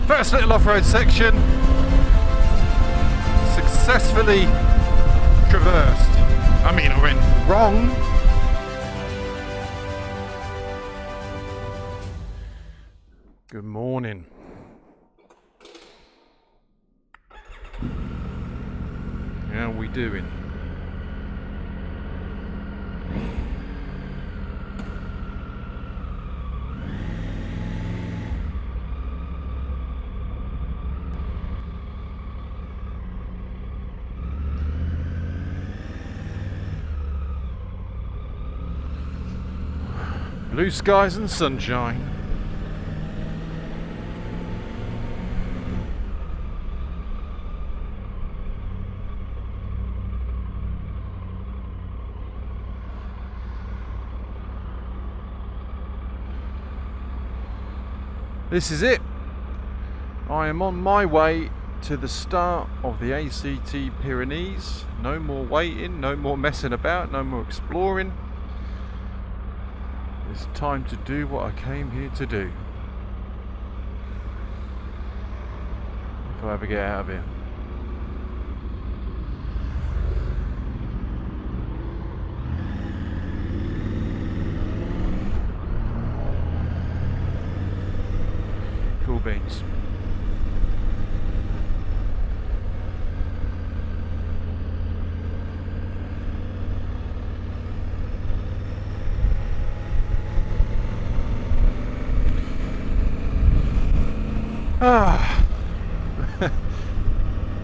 First little off-road section successfully traversed. I mean, I went wrong. Good morning. How are we doing? Blue skies and sunshine. This is it. I am on my way to the start of the ACT Pyrenees. No more waiting, no more messing about, no more exploring. It's time to do what I came here to do. If I ever get out of here. Cool beans.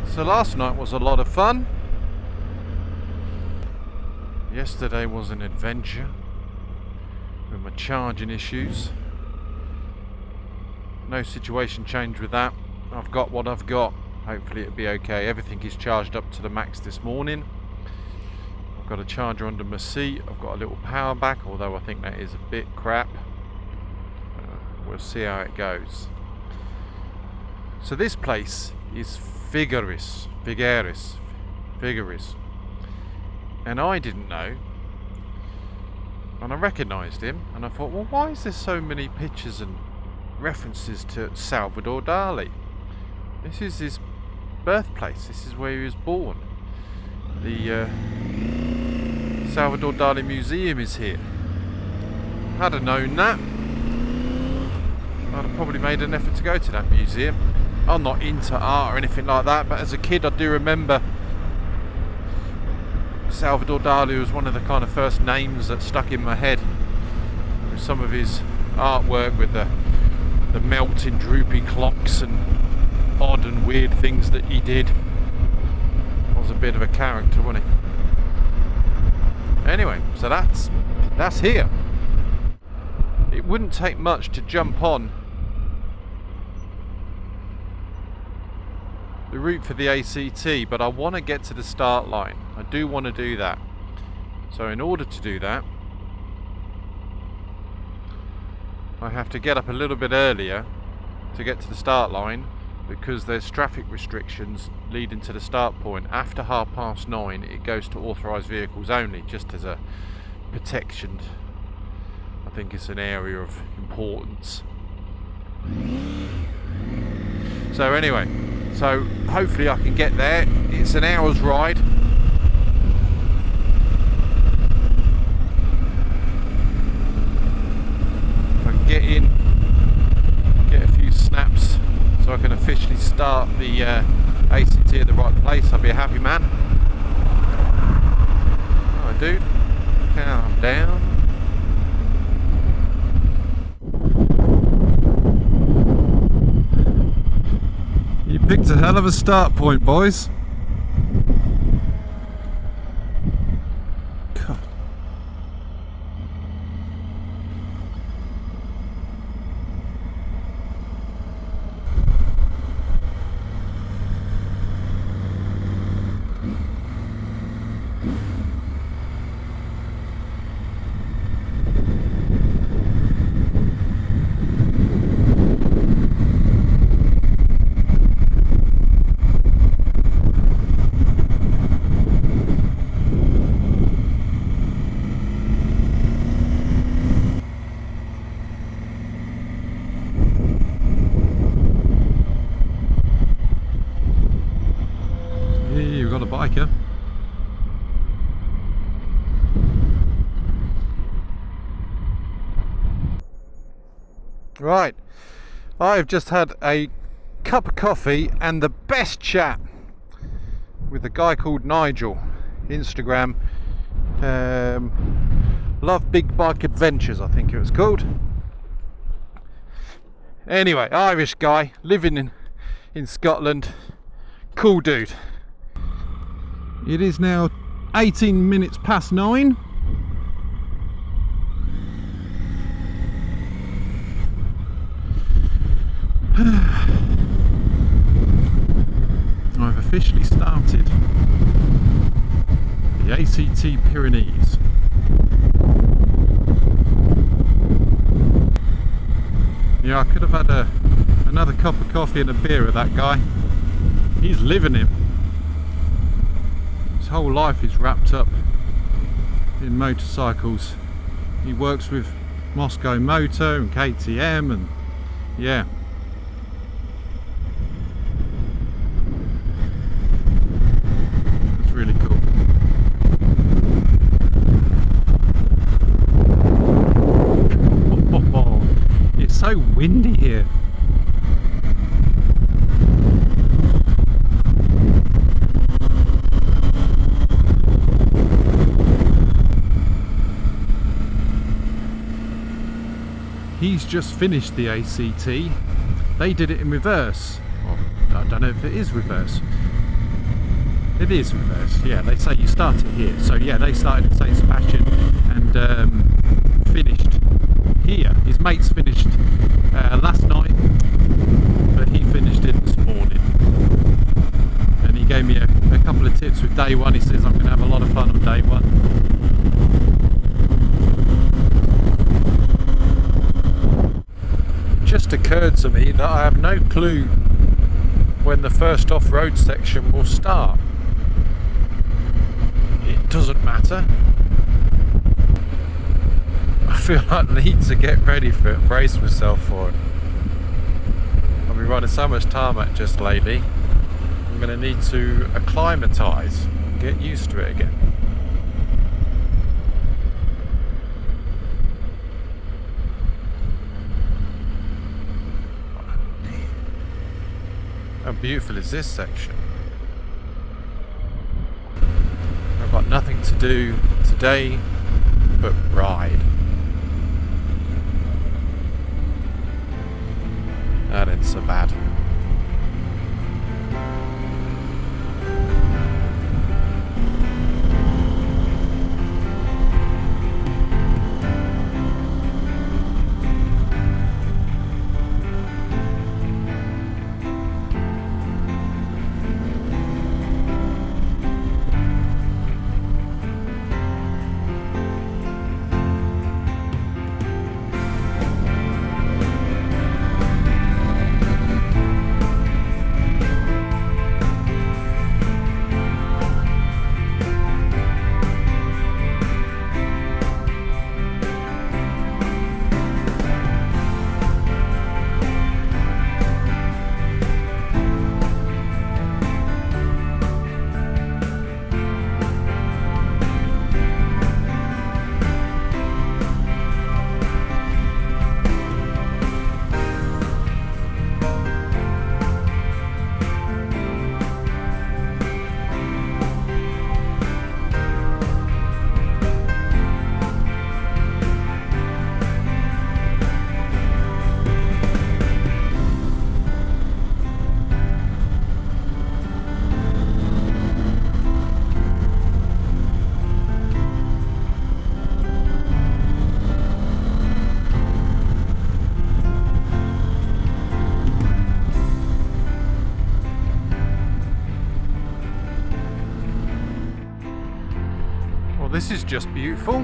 So last night was a lot of fun. Yesterday was an adventure with my charging issues. No situation change with that. I've got what I've got. Hopefully it'll be okay. Everything is charged up to the max this morning. I've got a charger under my seat. I've got a little power back, although I think that is a bit crap. We'll see how it goes. So this place is Figueres, and I didn't know, and I recognised him, and I thought, well, why is there so many pictures and references to Salvador Dali? This is his birthplace. This is where he was born. The Salvador Dali Museum is here. Had I known that, I'd have probably made an effort to go to that museum. I'm not into art or anything like that, but as a kid I do remember Salvador Dali was one of the kind of first names that stuck in my head, with some of his artwork with the melting droopy clocks and odd and weird things that he did. Was a bit of a character, wasn't he? Anyway, so that's here. It wouldn't take much to jump on the route for the ACT, but I want to get to the start line. I do want to do that. So in order to do that, I have to get up a little bit earlier to get to the start line, because there's traffic restrictions leading to the start point. After 9:30 it goes to authorised vehicles only, just as a protection. I think it's an area of importance. So anyway, so hopefully I can get there. It's an hour's ride. If I can get in, get a few snaps so I can officially start the ACT at the right place, I'll be a happy man. Alright dude, calm down. You picked a hell of a start point, boys. God. biker. Right, I've just had a cup of coffee and the best chat with a guy called Nigel. Instagram, Love Big Bike Adventures, I think it was called. Anyway, Irish guy living in Scotland. Cool dude. It is now 18 minutes past 9. I've officially started the ACT Pyrenees. Yeah, I could have had another cup of coffee and a beer with that guy. He's living it. His whole life is wrapped up in motorcycles. He works with Moscow Moto and KTM, and yeah. It's really cool. It's so windy here. He's just finished the ACT. They did it in reverse. Well, I don't know if it is reverse. It is reverse, yeah. They say you start it here. So yeah, they started in St. Sebastian and finished here. His mates finished last night, but he finished it this morning. And he gave me a couple of tips with day one. He says I'm going to have a lot of fun on day one. It just occurred to me that I have no clue when the first off-road section will start. It doesn't matter. I feel like I need to get ready for it, brace myself for it. I've been running so much tarmac just lately. I'm going to need to acclimatise, get used to it again. How beautiful is this section? I've got nothing to do today but ride. That ain't so bad. This is just beautiful.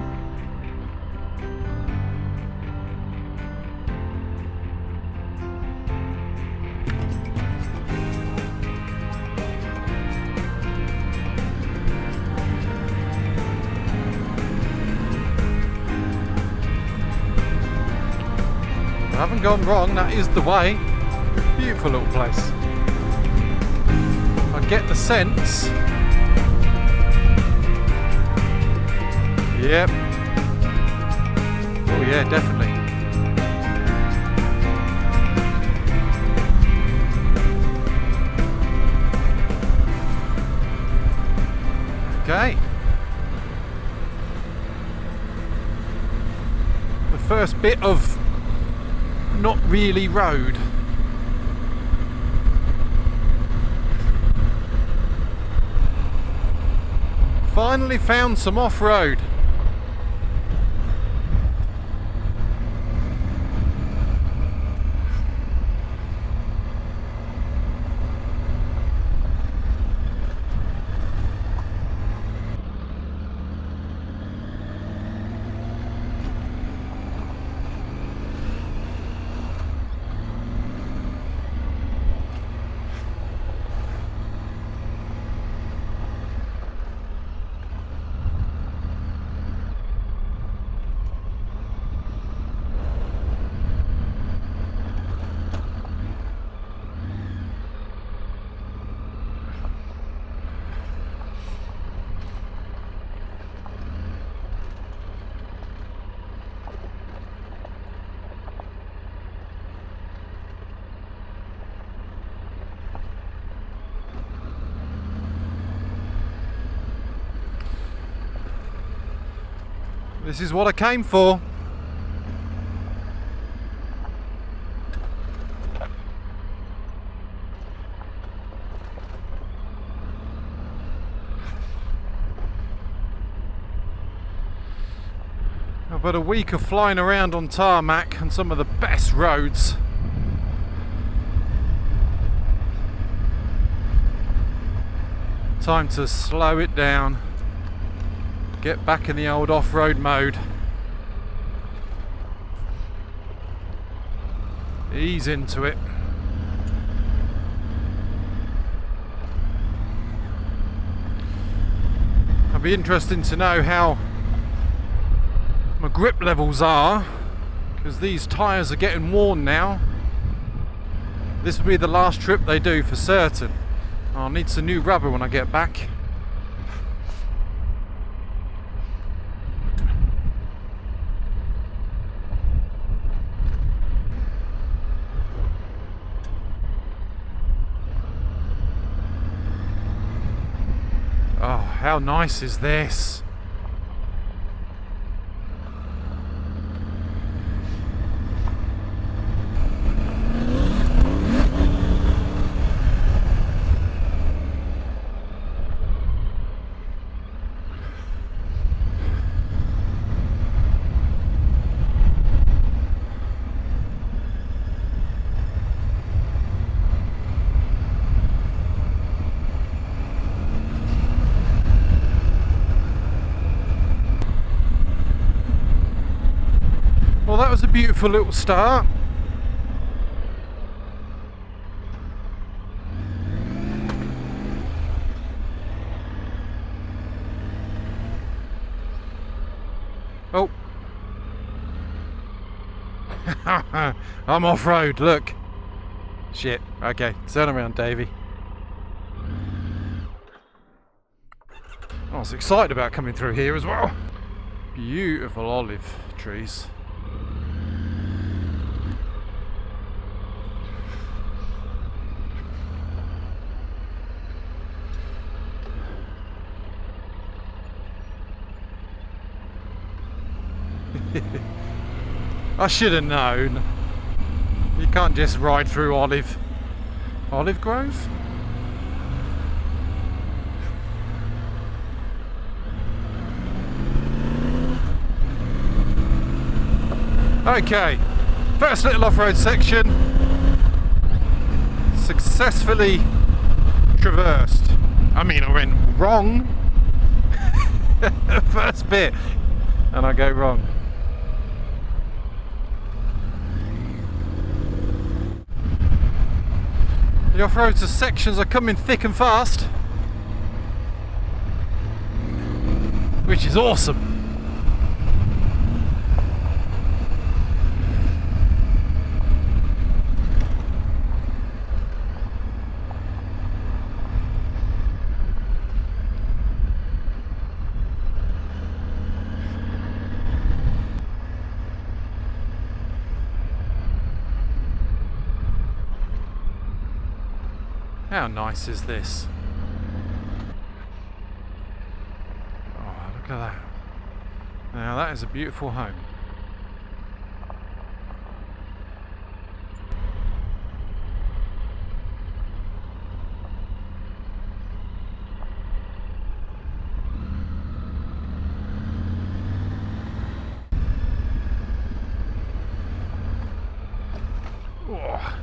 I haven't gone wrong, that is the way. Beautiful little place. I get the sense Yep. Oh yeah, definitely. Okay. The first bit of not really road. Finally found some off-road. This is what I came for. I've had a week of flying around on tarmac and some of the best roads. Time to slow it down. Get back in the old off-road mode. Ease into it. It'll be interesting to know how my grip levels are, because these tyres are getting worn now. This will be the last trip they do for certain. I'll need some new rubber when I get back. Oh, how nice is this? Well, that was a beautiful little start. Oh. I'm off-road, look. Shit, okay, turn around, Davey. I was excited about coming through here as well. Beautiful olive trees. I should have known. You can't just ride through olive grove. Okay, first little off-road section successfully traversed. I mean, I went wrong first bit and I go wrong. The off-road sections are coming thick and fast, which is awesome. How nice is this? Oh, look at that. Now that is a beautiful home. Oh.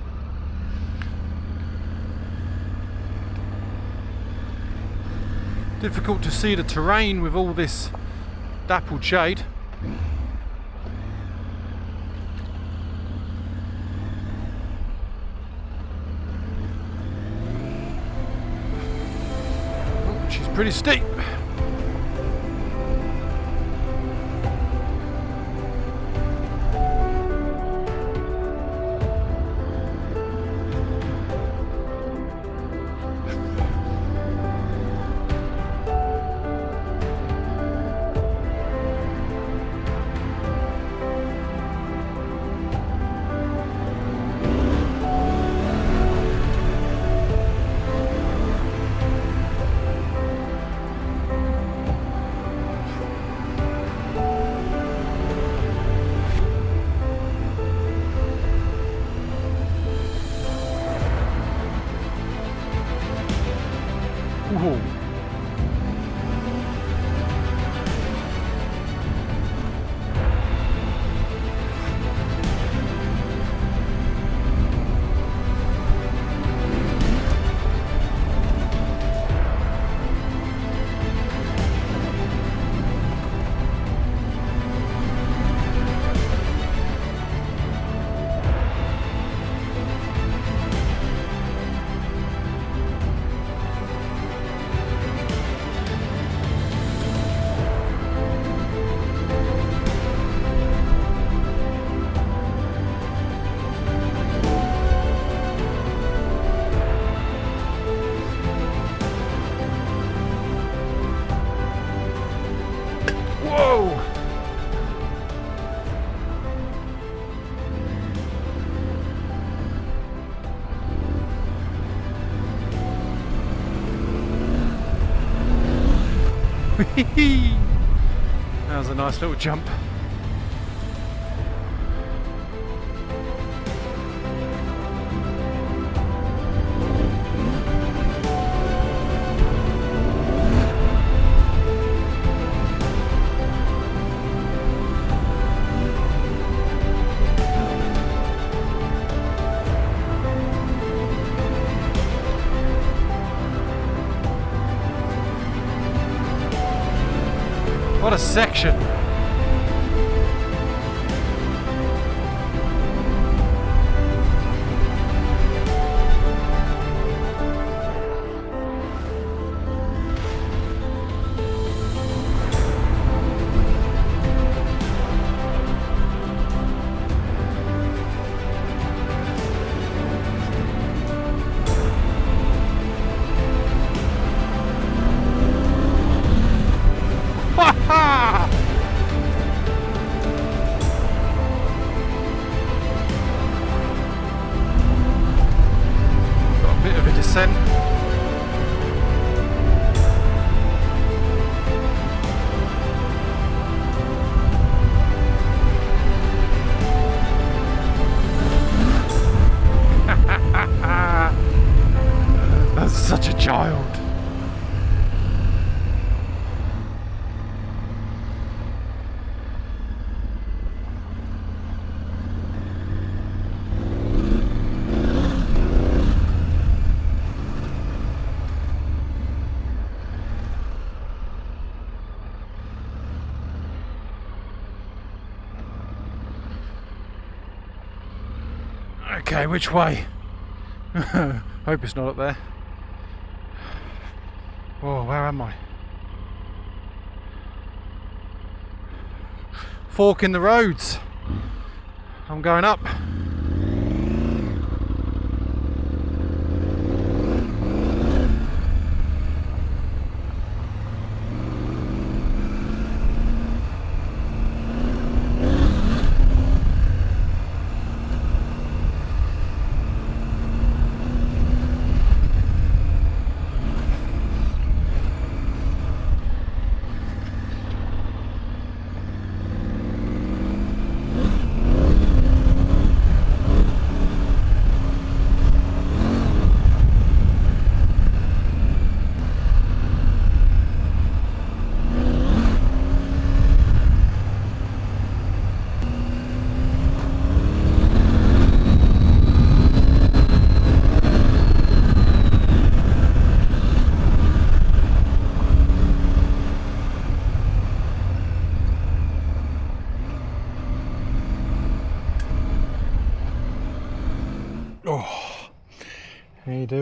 Difficult to see the terrain with all this dappled shade. Oh, she's pretty steep. Whoa. That was a nice little jump. What a section! Got a bit of a descent. That's such a child. Okay, which way? Hope it's not up there. Oh, where am I? Fork in the roads. I'm going up.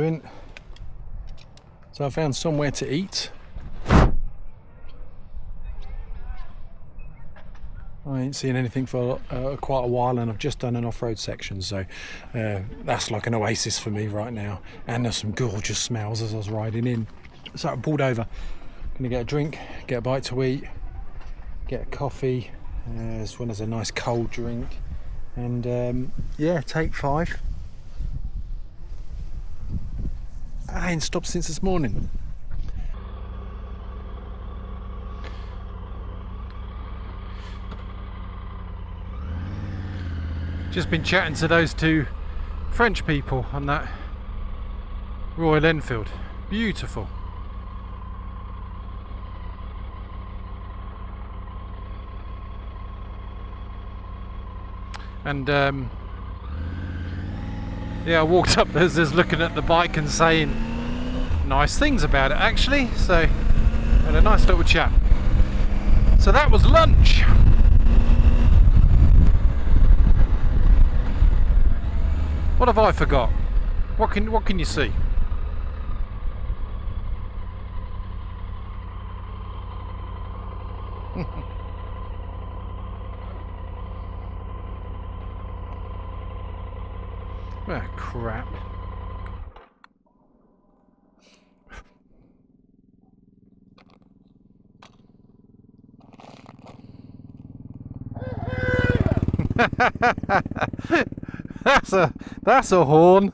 doing. So I found somewhere to eat. I ain't seen anything for quite a while, and I've just done an off-road section, so that's like an oasis for me right now. And there's some gorgeous smells as I was riding in. So I pulled over, gonna get a drink, get a bite to eat, get a coffee, as well as a nice cold drink, and yeah, take 5. I ain't stopped since this morning. Just been chatting to those 2 French people on that Royal Enfield. Beautiful. And yeah, I walked up there, just looking at the bike and saying nice things about it actually, so had a nice little chat. So that was lunch. What have I forgot? What can you see? Ah, crap. That's a horn.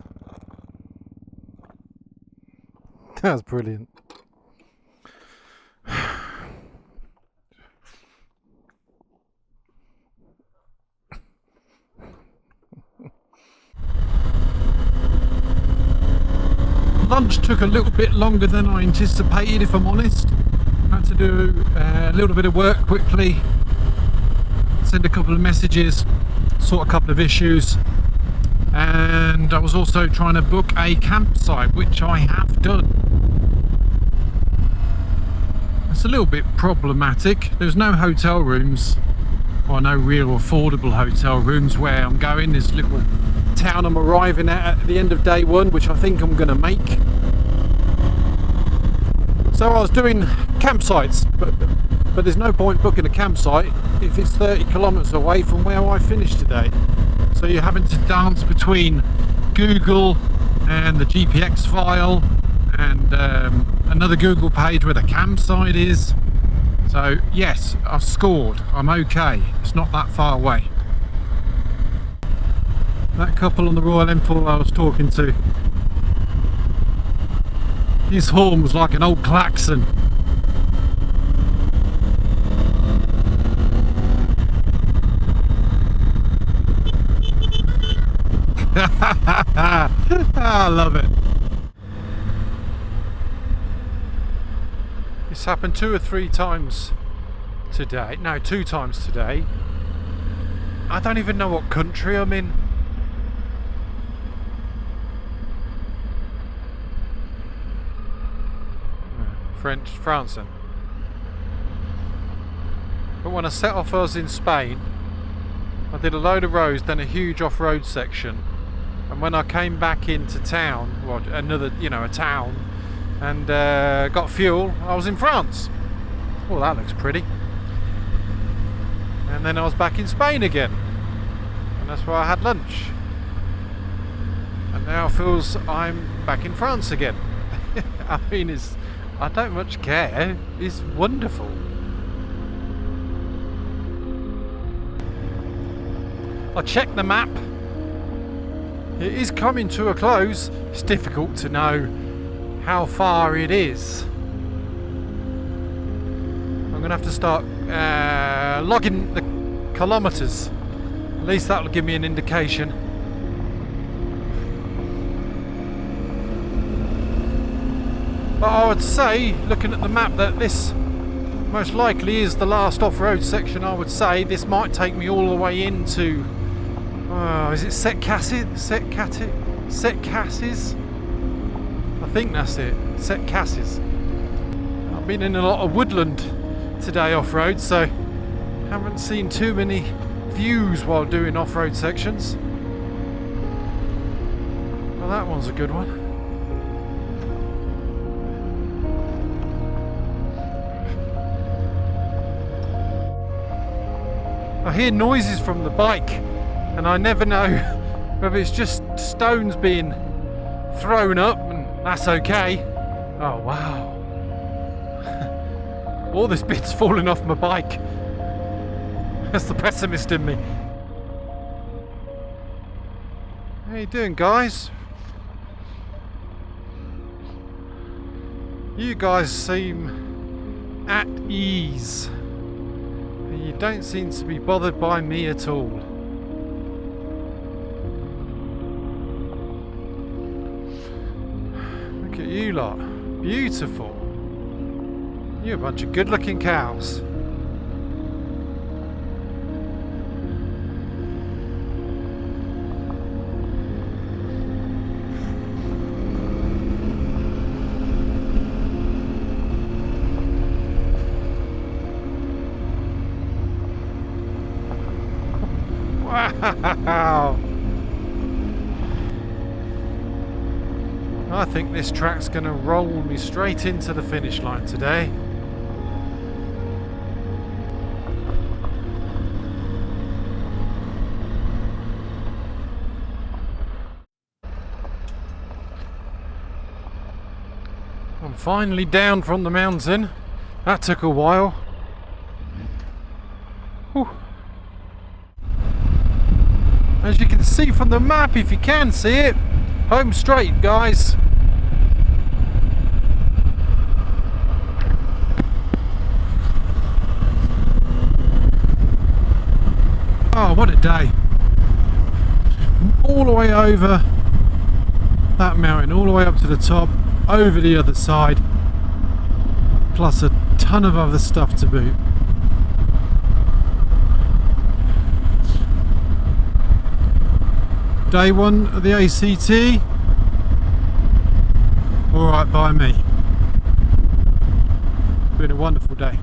That's brilliant. Lunch took a little bit longer than I anticipated, if I'm honest. I had to do a little bit of work quickly, send a couple of messages, sort a couple of issues, and I was also trying to book a campsite, which I have done. It's a little bit problematic. There's no hotel rooms, or no real affordable hotel rooms where I'm going. This little town I'm arriving at the end of day 1, which I think I'm going to make. So I was doing campsites, but there's no point booking a campsite if it's 30 kilometers away from where I finished today. So you're having to dance between Google and the GPX file and another Google page where the campsite is. So yes, I've scored. I'm okay. It's not that far away. That couple on the Royal Enfield I was talking to, his horn was like an old klaxon. I love it. This happened 2 or 3 times today. No, 2 times today. I don't even know what country I'm in. France then. But when I set off, I was in Spain. I did a load of roads, then a huge off-road section, and when I came back into town, well, another, a town, and got fuel, I was in France. Well, that looks pretty. And then I was back in Spain again, and that's where I had lunch. And now it feels I'm back in France again. I mean, I don't much care. It's wonderful. I checked the map. It is coming to a close. It's difficult to know how far it is. I'm going to have to start logging the kilometers. At least that'll give me an indication. But I would say, looking at the map, that this most likely is the last off-road section. I would say this might take me all the way into, is it Setcasses? I think that's it, Setcasses. I've been in a lot of woodland today off-road, so haven't seen too many views while doing off-road sections. Well, that one's a good one. I hear noises from the bike, and I never know whether it's just stones being thrown up, and that's okay. Oh wow. All this bit's falling off my bike. That's the pessimist in me. How you doing, guys? You guys seem at ease. You don't seem to be bothered by me at all. Look at you lot. Beautiful. You're a bunch of good-looking cows. Wow! I think this track's going to roll me straight into the finish line today. I'm finally down from the mountain. That took a while. Whew. As you can see from the map, if you can see it, home straight, guys. Oh, what a day. All the way over that mountain, all the way up to the top, over the other side, plus a ton of other stuff to boot. Day one of the ACT, alright by me. It's been a wonderful day.